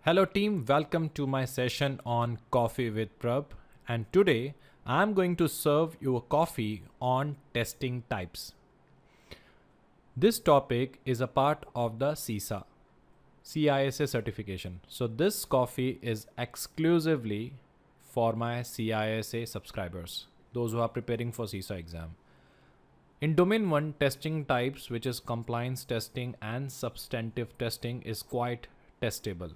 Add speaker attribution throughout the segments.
Speaker 1: Hello team, welcome to my session on Coffee with Prab, and today I'm going to serve you a coffee on testing types. This topic is a part of the CISA certification. So this coffee is exclusively for my CISA subscribers, those who are preparing for CISA exam. In domain 1, testing types, which is compliance testing and substantive testing, is quite testable.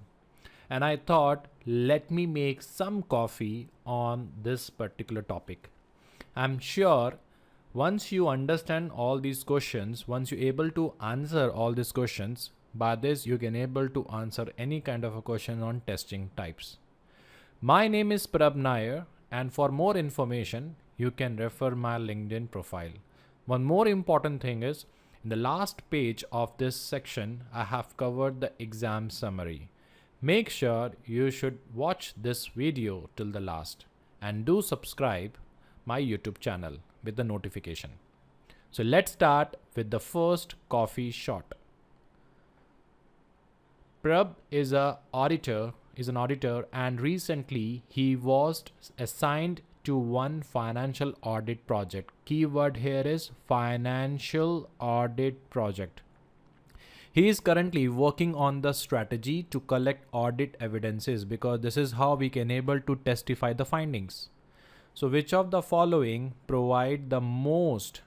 Speaker 1: And I thought, let me make some coffee on this particular topic. I'm sure once you understand all these questions, once you're able to answer all these questions, by this you can able to answer any kind of a question on testing types. My name is Prab Nair, and for more information, you can refer my LinkedIn profile. One more important thing is, in the last page of this section, I have covered the exam summary. Make sure you should watch this video till the last and do subscribe my YouTube channel with the notification. So let's start with the first coffee shot. Prab is an auditor, and recently he was assigned to one financial audit project. Keyword here is financial audit project. He is currently working on the strategy to collect audit evidences, because this is how we can able to testify the findings. So which of the following provide the most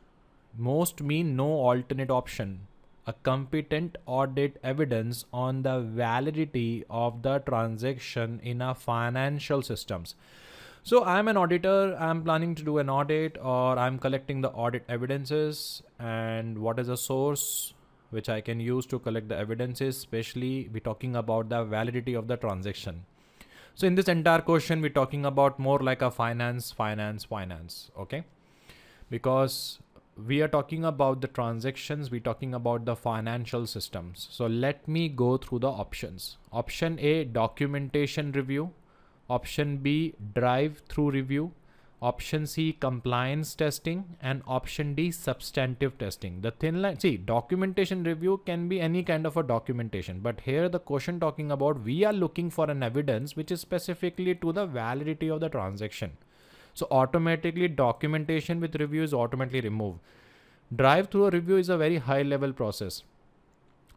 Speaker 1: mean no alternate option, a competent audit evidence on the validity of the transaction in a financial systems? So I'm an auditor, I'm planning to do an audit, or I'm collecting the audit evidences, and what is the source which I can use to collect the evidences, especially we're talking about the validity of the transaction. So in this entire question, we're talking about more like a finance, okay? Because we are talking about the transactions, we're talking about the financial systems. So let me go through the options. Option A, documentation review. Option B, drive-through review. Option C, compliance testing, and option D, substantive testing. The thin line, see, documentation review can be any kind of a documentation, but here the question talking about, we are looking for an evidence which is specifically to the validity of the transaction. So automatically documentation with review is automatically removed. Drive-through review is a very high level process.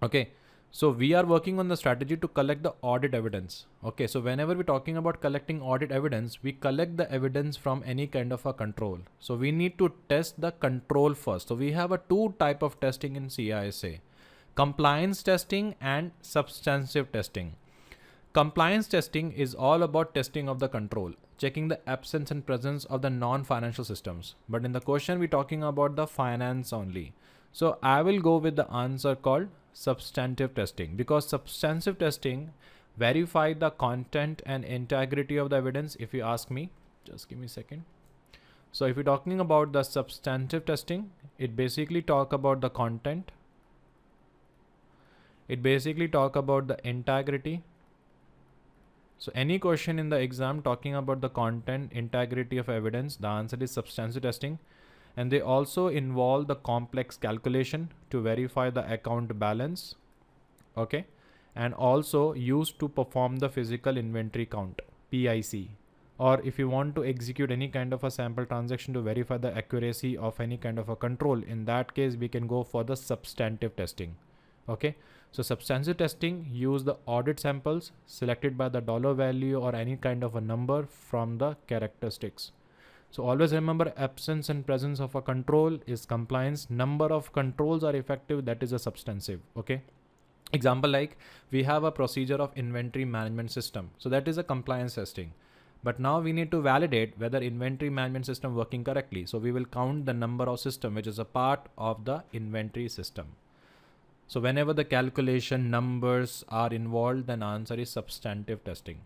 Speaker 1: Okay. So we are working on the strategy to collect the audit evidence. Okay, so whenever we're talking about collecting audit evidence, we collect the evidence from any kind of a control. So we need to test the control first. So we have a two type of testing in CISA: compliance testing and substantive testing. Compliance testing is all about testing of the control, checking the absence and presence of the non-financial systems. But in the question, we're talking about the finance only. So I will go with the answer called substantive testing, because substantive testing verify the content and integrity of the evidence. If you ask me, just give me a second. So if you're talking about the substantive testing, it basically talk about the content. It basically talk about the integrity. So any question in the exam talking about the content, integrity of evidence, the answer is substantive testing. And they also involve the complex calculation to verify the account balance, okay, and also used to perform the physical inventory count, PIC, or if you want to execute any kind of a sample transaction to verify the accuracy of any kind of a control, in that case we can go for the substantive testing. Okay, so substantive testing use the audit samples selected by the dollar value or any kind of a number from the characteristics. So always remember, absence and presence of a control is compliance. Number of controls are effective, that is a substantive. Okay. Example, like we have a procedure of inventory management system. So that is a compliance testing. But now we need to validate whether inventory management system working correctly. So we will count the number of system which is a part of the inventory system. So whenever the calculation numbers are involved, then answer is substantive testing.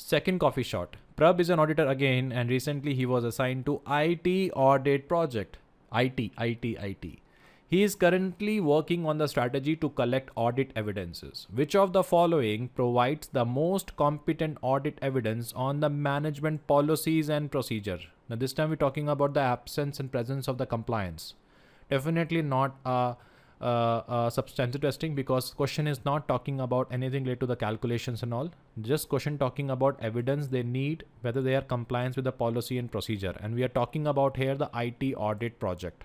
Speaker 1: Second coffee shot. Prab is an auditor again, and recently he was assigned to IT audit project. IT. He is currently working on the strategy to collect audit evidences. Which of the following provides the most competent audit evidence on the management policies and procedure? Now this time we're talking about the absence and presence of the compliance. Definitely not a substantive testing, because question is not talking about anything related to the calculations and all. Just question talking about evidence they need, whether they are compliant with the policy and procedure. And we are talking about here the IT audit project.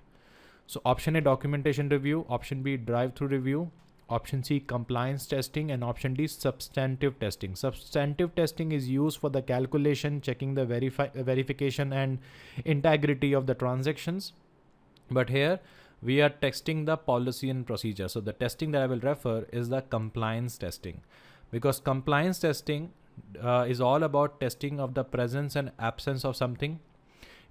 Speaker 1: So option A, documentation review. Option B, drive-through review. Option C, compliance testing. And option D, substantive testing. Substantive testing is used for the calculation, checking the verification and integrity of the transactions. But here we are testing the policy and procedure. So the testing that I will refer is the compliance testing, because compliance testing is all about testing of the presence and absence of something.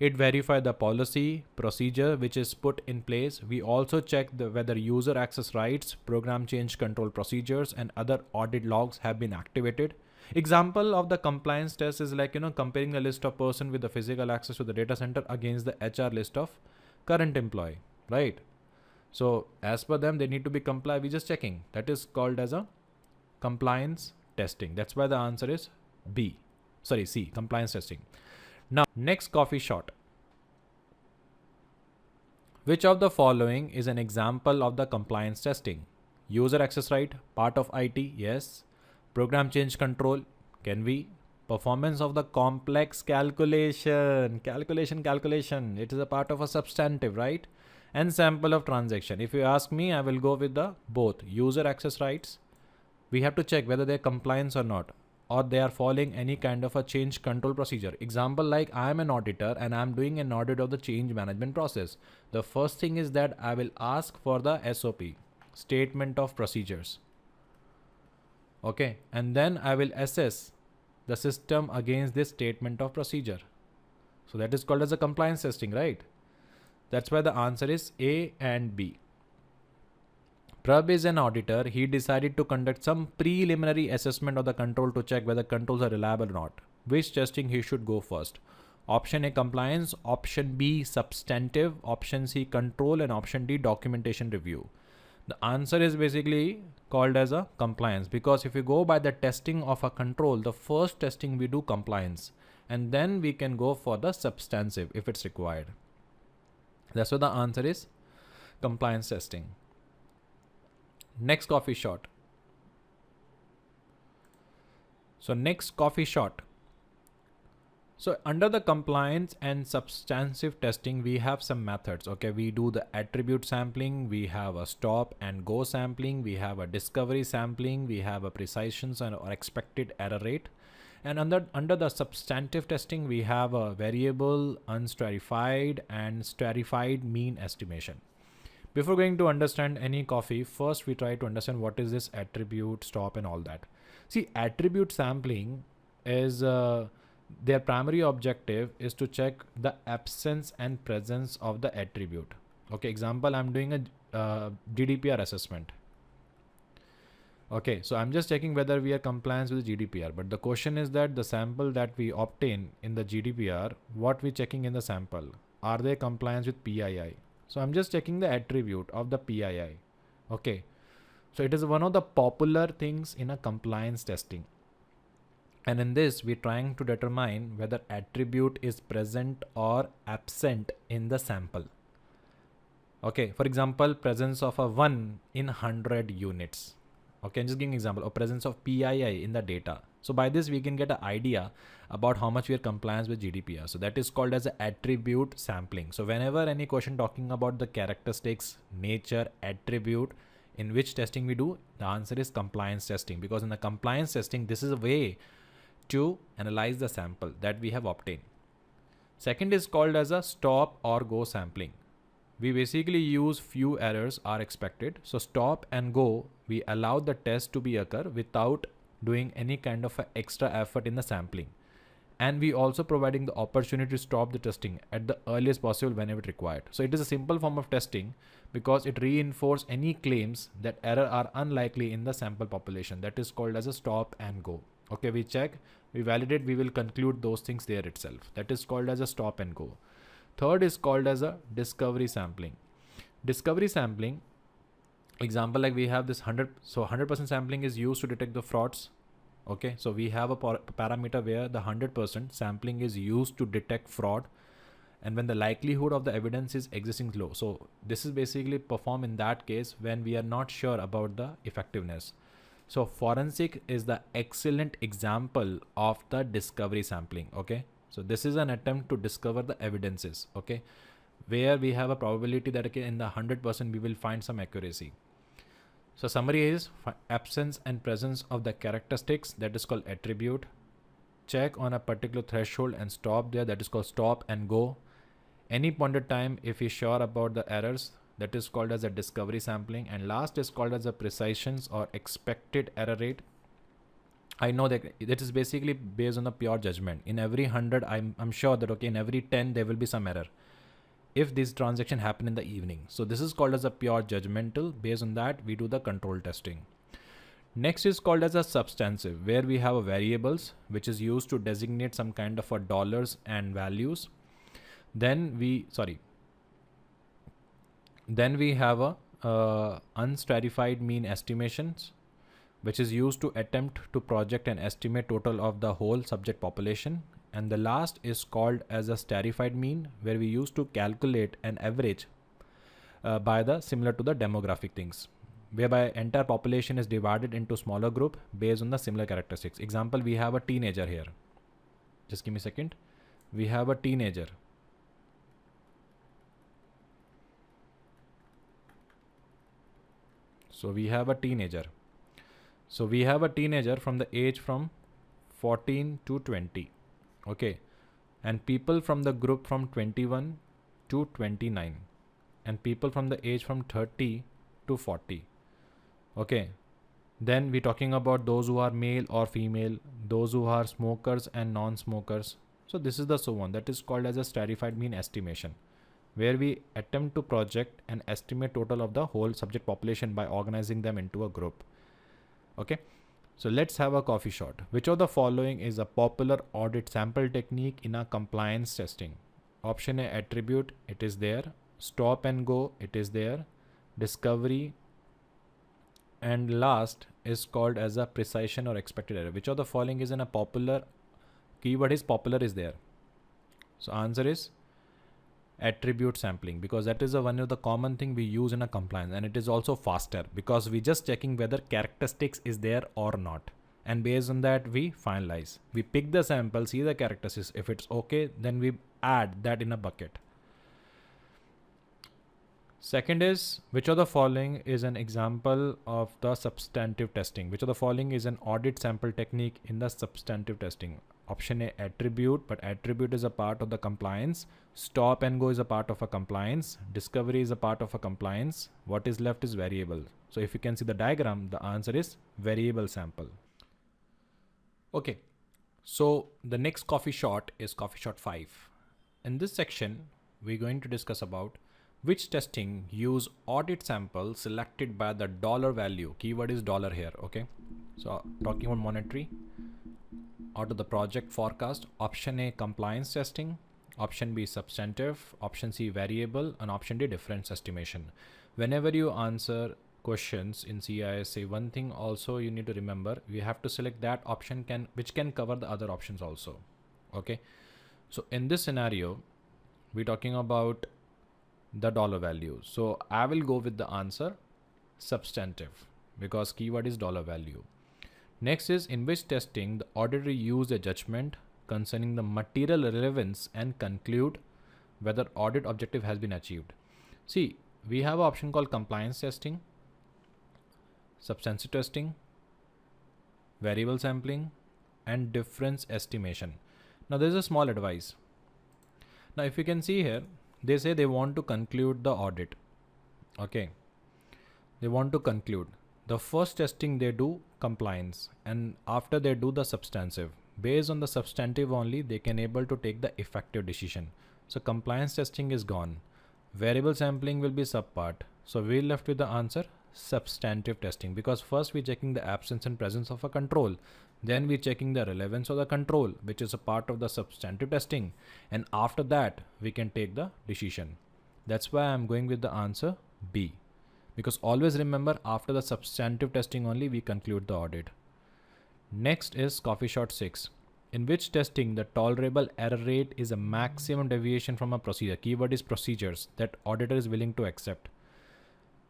Speaker 1: It verifies the policy, procedure which is put in place. We also check whether user access rights, program change control procedures, and other audit logs have been activated. Example of the compliance test is like, comparing the list of person with the physical access to the data center against the HR list of current employee, right? So as per them, they need to be compliant. We're just checking. That is called as a compliance testing. That's why the answer is C, compliance testing. Now, next coffee shot. Which of the following is an example of the compliance testing? User access right, part of IT, yes. Program change control, can we? Performance of the complex calculation. It is a part of a substantive, right? And sample of transaction. If you ask me, I will go with the both. User access rights, we have to check whether they're compliant or not, or they are following any kind of a change control procedure. Example, like I am an auditor and I'm doing an audit of the change management process. The first thing is that I will ask for the SOP, statement of procedures. Okay, and then I will assess the system against this statement of procedure. So that is called as a compliance testing, right? That's why the answer is A and B. Prab is an auditor. He decided to conduct some preliminary assessment of the control to check whether controls are reliable or not. Which testing he should go first? Option A, compliance. Option B, substantive. Option C, control. And option D, documentation review. The answer is basically called as a compliance, because if you go by the testing of a control, the first testing we do compliance, and then we can go for the substantive if it's required. That's why the answer is compliance testing. Next coffee shot. So next coffee shot. So under the compliance and substantive testing, we have some methods. Okay, we do the attribute sampling, we have a stop and go sampling, we have a discovery sampling, we have a precision or expected error rate. And under the substantive testing, we have a variable, unstratified, and stratified mean estimation. Before going to understand any coffee, first we try to understand what is this attribute, stop, and all that. See, attribute sampling is their primary objective is to check the absence and presence of the attribute. Okay, example, I'm doing a GDPR assessment. Okay, so I'm just checking whether we are compliant with the GDPR. But the question is that the sample that we obtain in the GDPR, what we checking in the sample? Are they compliant with PII? So I'm just checking the attribute of the PII. Okay, so it is one of the popular things in a compliance testing. And in this, we're trying to determine whether attribute is present or absent in the sample. Okay, for example, presence of a 1 in 100 units. Okay, I'm just giving an example of presence of PII in the data. So by this, we can get an idea about how much we are compliant with GDPR. So that is called as an attribute sampling. So whenever any question talking about the characteristics, nature, attribute, in which testing we do, the answer is compliance testing. Because in the compliance testing, this is a way to analyze the sample that we have obtained. Second is called as a stop or go sampling. We basically use few errors are expected. So stop and go, we allow the test to be occur without doing any kind of extra effort in the sampling. And we also providing the opportunity to stop the testing at the earliest possible whenever required. So it is a simple form of testing because it reinforces any claims that error are unlikely in the sample population. That is called as a stop and go. Okay, we check, we validate, we will conclude those things there itself. That is called as a stop and go. Third is called as a discovery sampling. Discovery sampling, example, like we have this 100% sampling is used to detect the frauds. Okay, so we have a parameter where the 100% sampling is used to detect fraud. and when the likelihood of the evidence is existing low. So this is basically performed in that case when we are not sure about the effectiveness. So forensic is the excellent example of the discovery sampling. Okay, so this is an attempt to discover the evidences, okay, where we have a probability that okay, in the 100% we will find some accuracy. So summary is absence and presence of the characteristics, that is called attribute. Check on a particular threshold and stop there, that is called stop and go. Any point of time if you're sure about the errors, that is called as a discovery sampling. And last is called as a precisions or expected error rate. I know that it is basically based on a pure judgment. In every 100 I'm sure that okay, in every 10 there will be some error if this transaction happen in the evening. So this is called as a pure judgmental. Based on that we do the control testing. Next is called as a substantive, where we have a variables which is used to designate some kind of a dollars and values. Then we have a unstratified mean estimations, which is used to attempt to project an estimate total of the whole subject population. And the last is called as a stratified mean, where we used to calculate an average by the similar to the demographic things, whereby entire population is divided into smaller group based on the similar characteristics. Example, we have a teenager here. Just give me a second. We have a teenager. So we have a teenager. So we have a teenager from the age from 14 to 20. Okay. And people from the group from 21 to 29. And people from the age from 30 to 40. Okay. Then we're talking about those who are male or female, those who are smokers and non-smokers. So this is the so on. That is called as a stratified mean estimation, where we attempt to project an estimate total of the whole subject population by organizing them into a group. Okay. So let's have a coffee shot. Which of the following is a popular audit sample technique in a compliance testing? Option A, attribute, it is there. Stop and go, it is there. Discovery, and last is called as a precision or expected error. Which of the following is in a popular, keyword is popular is there. So answer is attribute sampling, because that is one of the common thing we use in a compliance, and it is also faster because we just checking whether characteristics is there or not, and based on that we finalize. We pick the sample, see the characteristics, if it's okay then we add that in a bucket. Second is, which of the following is an example of the substantive testing? Which of the following is an audit sample technique in the substantive testing? Option A, attribute, but attribute is a part of the compliance. Stop and go is a part of a compliance. Discovery is a part of a compliance. What is left is variable. So if you can see the diagram, the answer is variable sample. Okay, so the next coffee shot is coffee shot 5. In this section, we're going to discuss about which testing use audit sample selected by the dollar value. Keyword is dollar here. Okay, so talking about monetary out of the project forecast. Option A, compliance testing. Option B, substantive. Option C, variable. And option D, difference estimation. Whenever you answer questions in CISA, one thing also you need to remember, we have to select that option which can cover the other options also. Okay, so in this scenario we're talking about the dollar value, so I will go with the answer substantive because keyword is dollar value. Next is, in which testing the auditor used a judgment concerning the material relevance and conclude whether audit objective has been achieved. See, we have an option called compliance testing, substantive testing, variable sampling, and difference estimation. Now there's a small advice. Now if you can see here, they say they want to conclude the audit. Okay, they want to conclude. The first testing they do compliance, and after they do the substantive. Based on the substantive only they can able to take the effective decision. So compliance testing is gone. Variable sampling will be subpart. So we're left with the answer substantive testing, because first we're checking the absence and presence of a control, then we're checking the relevance of the control, which is a part of the substantive testing, and after that we can take the decision. That's why I'm going with the answer B, because always remember, after the substantive testing only we conclude the audit. Next is coffee shot 6. in which testing the tolerable error rate is a maximum deviation from a procedure. Keyword is procedures that auditor is willing to accept.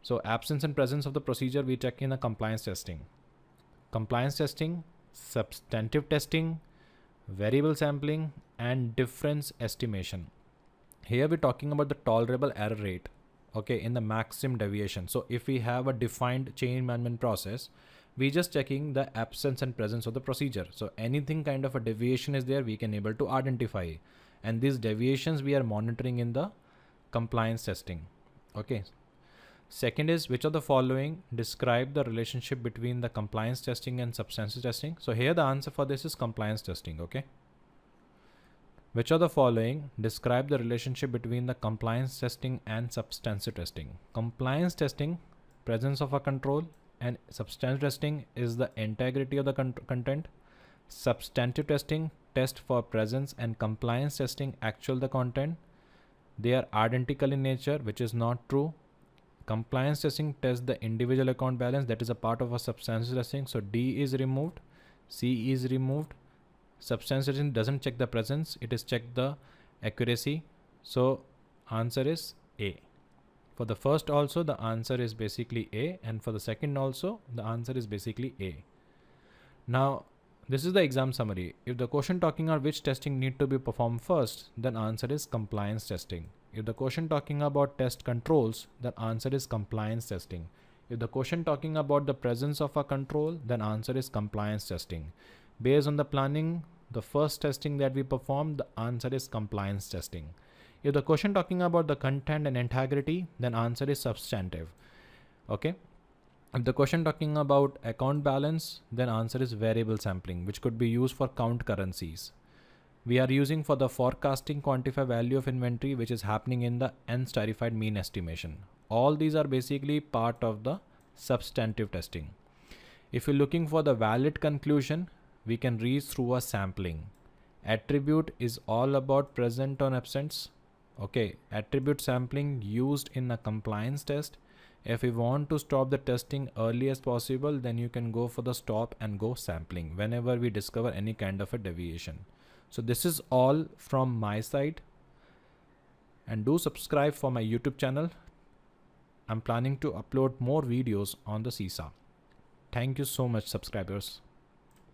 Speaker 1: So absence and presence of the procedure we check in a compliance testing. Compliance testing, substantive testing, variable sampling, and difference estimation. Here we're talking about the tolerable error rate, okay, in the maximum deviation. So if we have a defined change management process, we just checking the absence and presence of the procedure. So anything kind of a deviation is there, we can able to identify, and these deviations we are monitoring in the compliance testing. Okay. Second is, which of the following describe the relationship between the compliance testing and substantive testing? So here the answer for this is compliance testing. Okay. Which of the following describe the relationship between the compliance testing and substantive testing? Compliance testing, presence of a control, and substantive testing is the integrity of the content. Substantive testing, test for presence, and compliance testing, actual the content. They are identical in nature, which is not true. Compliance testing tests the individual account balance, that is a part of a substantive testing. So D is removed, C is removed. Substantive testing doesn't check the presence, it is check the accuracy. So answer is A. For the first also the answer is basically A, and for the second also the answer is basically A. Now this is the exam summary. If the question talking about which testing need to be performed first, then answer is compliance testing. If the question talking about test controls, then answer is compliance testing. If the question talking about the presence of a control, then answer is compliance testing. Based on the planning, the first testing that we perform, the answer is compliance testing. If the question talking about the content and integrity, then answer is substantive. Okay. If the question talking about account balance, then answer is variable sampling, which could be used for count currencies. We are using for the forecasting quantify value of inventory, which is happening in the nth verified mean estimation. All these are basically part of the substantive testing. If you're looking for the valid conclusion, we can reach through a sampling. Attribute is all about present or absence. Okay, attribute sampling used in a compliance test. If you want to stop the testing early as possible, then you can go for the stop and go sampling whenever we discover any kind of a deviation. So this is all from my side, and do subscribe for my YouTube channel. I'm planning to upload more videos on the CISA. Thank you so much, subscribers.